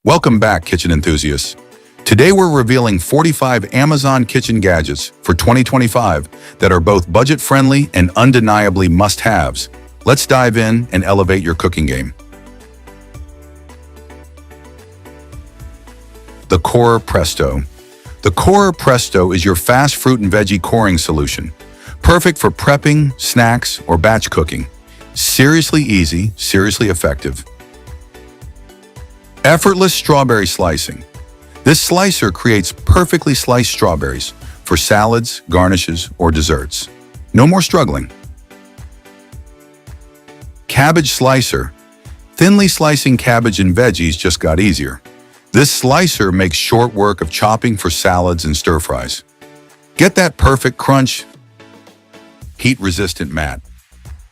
Welcome back, kitchen enthusiasts. Today we're revealing 45 Amazon kitchen gadgets for 2025 that are both budget-friendly and undeniably must-haves. Let's dive in and elevate your cooking game. The Corer Presto. The Corer Presto is your fast fruit and veggie coring solution. Perfect for prepping, snacks, or batch cooking. Seriously easy, seriously effective. Effortless strawberry slicing. This slicer creates perfectly sliced strawberries for salads, garnishes, or desserts. No more struggling. Cabbage Slicer. Thinly slicing cabbage and veggies just got easier. This slicer makes short work of chopping for salads and stir-fries. Get that perfect crunch. Heat-resistant mat.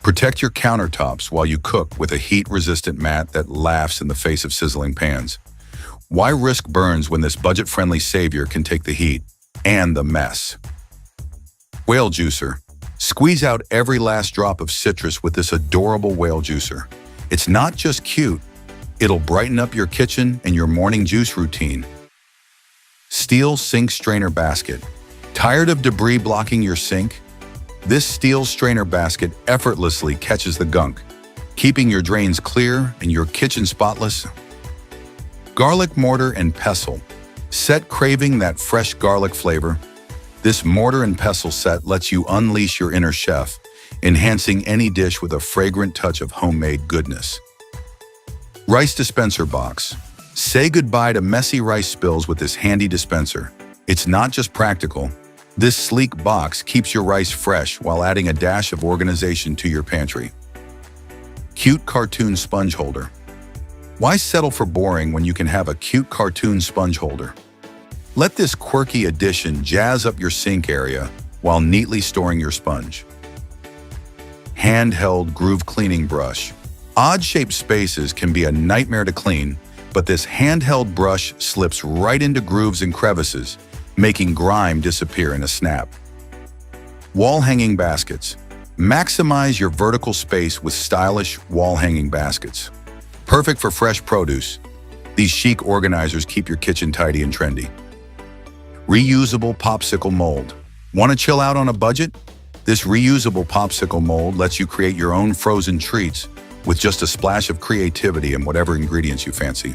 Protect your countertops while you cook with a heat-resistant mat that laughs in the face of sizzling pans. Why risk burns when this budget-friendly savior can take the heat and the mess? Whale juicer. Squeeze out every last drop of citrus with this adorable whale juicer. It's not just cute, it'll brighten up your kitchen and your morning juice routine. Steel sink strainer basket. Tired of debris blocking your sink? This steel strainer basket effortlessly catches the gunk, keeping your drains clear and your kitchen spotless. Garlic mortar and pestle. Set craving that fresh garlic flavor? This mortar and pestle set lets you unleash your inner chef, enhancing any dish with a fragrant touch of homemade goodness. Rice Dispenser Box. Say goodbye to messy rice spills with this handy dispenser. It's not just practical. This sleek box keeps your rice fresh while adding a dash of organization to your pantry. Cute cartoon sponge holder. Why settle for boring when you can have a cute cartoon sponge holder? Let this quirky addition jazz up your sink area while neatly storing your sponge. Handheld groove cleaning brush. Odd-shaped spaces can be a nightmare to clean, but this handheld brush slips right into grooves and crevices, making grime disappear in a snap. Wall hanging baskets. Maximize your vertical space with stylish wall hanging baskets. Perfect for fresh produce. These chic organizers keep your kitchen tidy and trendy. Reusable Popsicle mold. Want to chill out on a budget? This reusable Popsicle mold lets you create your own frozen treats with just a splash of creativity and whatever ingredients you fancy.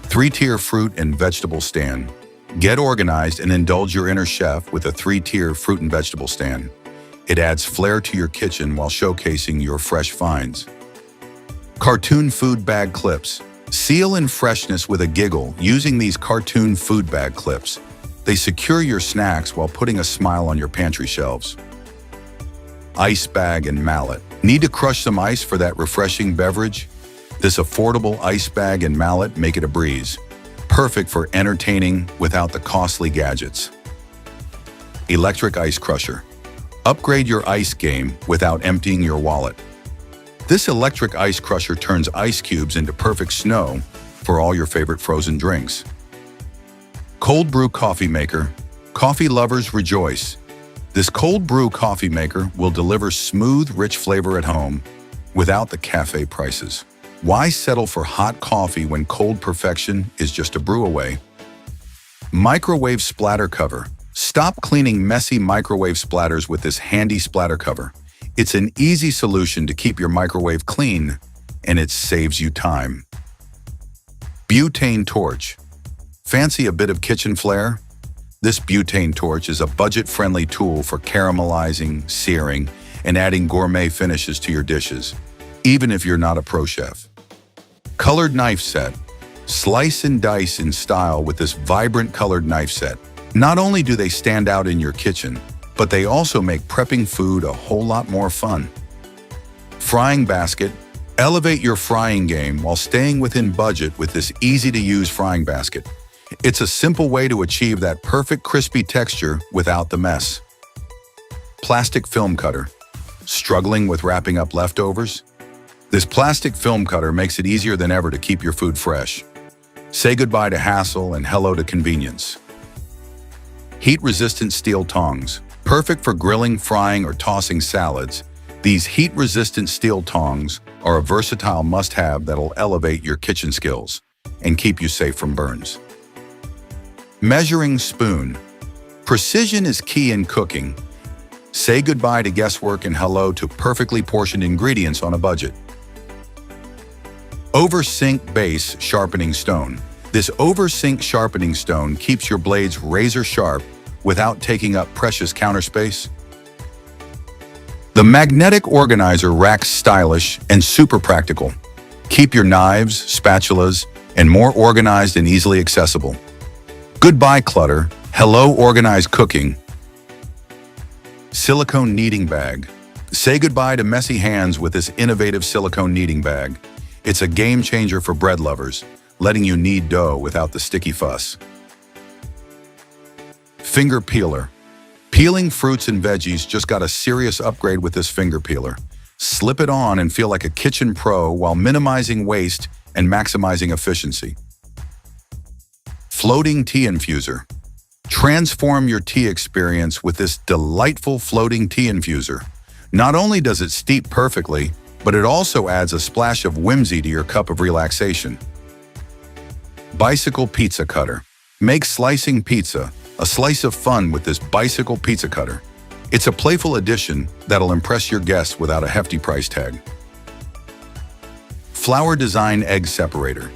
3-tier fruit and vegetable stand. Get organized and indulge your inner chef with a 3-tier fruit and vegetable stand. It adds flair to your kitchen while showcasing your fresh finds. Cartoon food bag clips. Seal in freshness with a giggle using these cartoon food bag clips. They secure your snacks while putting a smile on your pantry shelves. Ice bag and mallet. Need to crush some ice for that refreshing beverage? This affordable ice bag and mallet make it a breeze. Perfect for entertaining without the costly gadgets. Electric ice crusher. Upgrade your ice game without emptying your wallet. This electric ice crusher turns ice cubes into perfect snow for all your favorite frozen drinks. Cold brew coffee maker. Coffee lovers rejoice. This cold brew coffee maker will deliver smooth, rich flavor at home without the cafe prices. Why settle for hot coffee when cold perfection is just a brew away? Microwave splatter cover. Stop cleaning messy microwave splatters with this handy splatter cover. It's an easy solution to keep your microwave clean, and it saves you time. Butane Torch. Fancy a bit of kitchen flair? This butane torch is a budget-friendly tool for caramelizing, searing, and adding gourmet finishes to your dishes, even if you're not a pro chef. Colored knife set. Slice and dice in style with this vibrant colored knife set. Not only do they stand out in your kitchen, but they also make prepping food a whole lot more fun. Frying basket. Elevate your frying game while staying within budget with this easy-to-use frying basket. It's a simple way to achieve that perfect crispy texture without the mess. Plastic film cutter. Struggling with wrapping up leftovers? This plastic film cutter makes it easier than ever to keep your food fresh. Say goodbye to hassle and hello to convenience. Heat-resistant steel tongs. Perfect for grilling, frying, or tossing salads, these heat-resistant steel tongs are a versatile must-have that'll elevate your kitchen skills. and keep you safe from burns. Measuring spoon. Precision is key in cooking. Say goodbye to guesswork and hello to perfectly portioned ingredients on a budget. Over-sink base sharpening stone. This over-sink sharpening stone keeps your blades razor sharp without taking up precious counter space. The magnetic organizer rack's stylish and super practical. Keep your knives, spatulas, and more organized and easily accessible. Goodbye clutter, hello organized cooking. Silicone Kneading Bag. Say goodbye to messy hands with this innovative silicone kneading bag. It's a game changer for bread lovers, letting you knead dough without the sticky fuss. Finger peeler. Peeling fruits and veggies just got a serious upgrade with this finger peeler. Slip it on and feel like a kitchen pro while minimizing waste and maximizing efficiency. Floating Tea Infuser. Transform your tea experience with this delightful floating tea infuser. Not only does it steep perfectly, but it also adds a splash of whimsy to your cup of relaxation. Bicycle Pizza Cutter. Make slicing pizza a slice of fun with this bicycle pizza cutter. It's a playful addition that'll impress your guests without a hefty price tag. Flower Design Egg Separator.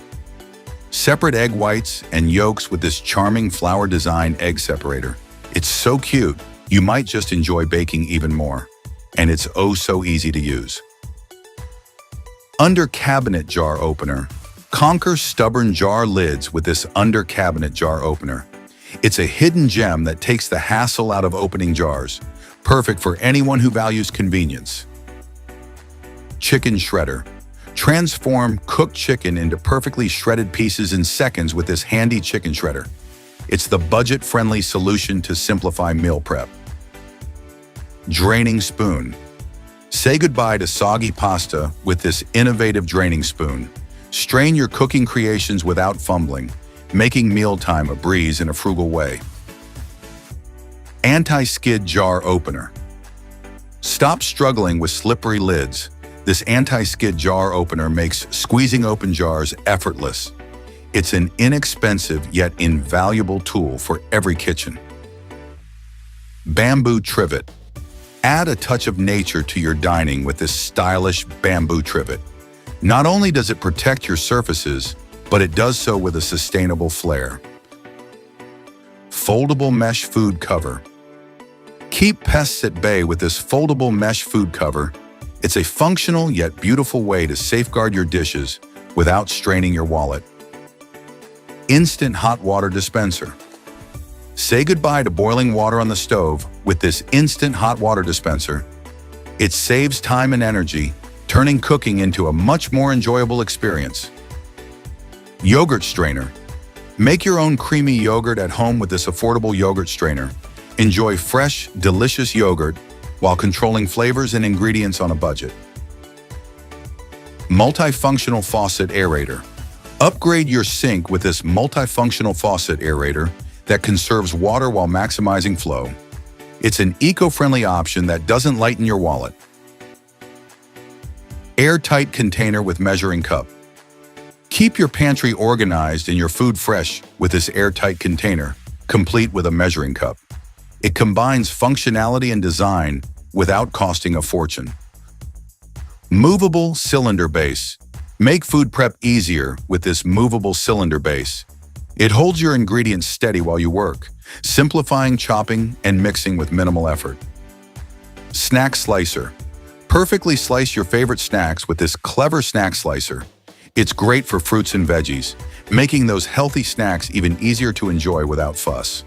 Separate egg whites and yolks with this charming flower design egg separator. It's so cute, you might just enjoy baking even more. And it's oh so easy to use. Under Cabinet Jar Opener. Conquer stubborn jar lids with this under cabinet jar opener. It's a hidden gem that takes the hassle out of opening jars. Perfect for anyone who values convenience. Chicken Shredder. Transform cooked chicken into perfectly shredded pieces in seconds with this handy chicken shredder. It's the budget-friendly solution to simplify meal prep. Draining Spoon. Say goodbye to soggy pasta with this innovative draining spoon. Strain your cooking creations without fumbling, making mealtime a breeze in a frugal way. Anti-skid jar opener. Stop struggling with slippery lids. This anti-skid jar opener makes squeezing open jars effortless. It's an inexpensive yet invaluable tool for every kitchen. Bamboo Trivet. Add a touch of nature to your dining with this stylish bamboo trivet. Not only does it protect your surfaces, but it does so with a sustainable flair. Foldable Mesh Food Cover. Keep pests at bay with this foldable mesh food cover. It's a functional yet beautiful way to safeguard your dishes without straining your wallet. Instant Hot Water Dispenser. Say goodbye to boiling water on the stove with this instant hot water dispenser. It saves time and energy, turning cooking into a much more enjoyable experience. Yogurt Strainer. Make your own creamy yogurt at home with this affordable yogurt strainer. Enjoy fresh, delicious yogurt while controlling flavors and ingredients on a budget. Multifunctional Faucet Aerator. Upgrade your sink with this multifunctional faucet aerator that conserves water while maximizing flow. It's an eco-friendly option that doesn't lighten your wallet. Airtight Container with Measuring Cup. Keep your pantry organized and your food fresh with this airtight container, complete with a measuring cup. It combines functionality and design without costing a fortune. Movable Cylinder Base. Make food prep easier with this movable cylinder base. It holds your ingredients steady while you work, simplifying chopping and mixing with minimal effort. Snack Slicer. Perfectly slice your favorite snacks with this clever snack slicer. It's great for fruits and veggies, making those healthy snacks even easier to enjoy without fuss.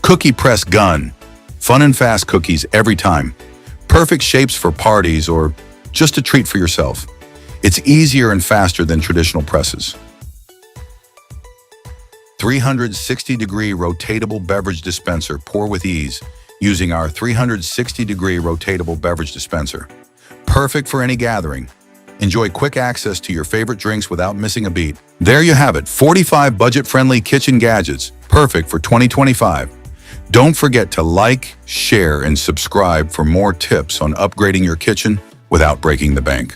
Cookie Press Gun. Fun and fast cookies every time. Perfect shapes for parties or just a treat for yourself. It's easier and faster than traditional presses. 360-degree rotatable beverage dispenser. Pour with ease using our 360-degree rotatable beverage dispenser. Perfect for any gathering. Enjoy quick access to your favorite drinks without missing a beat. There you have it, 45 budget-friendly kitchen gadgets, perfect for 2025. Don't forget to like, share, and subscribe for more tips on upgrading your kitchen without breaking the bank.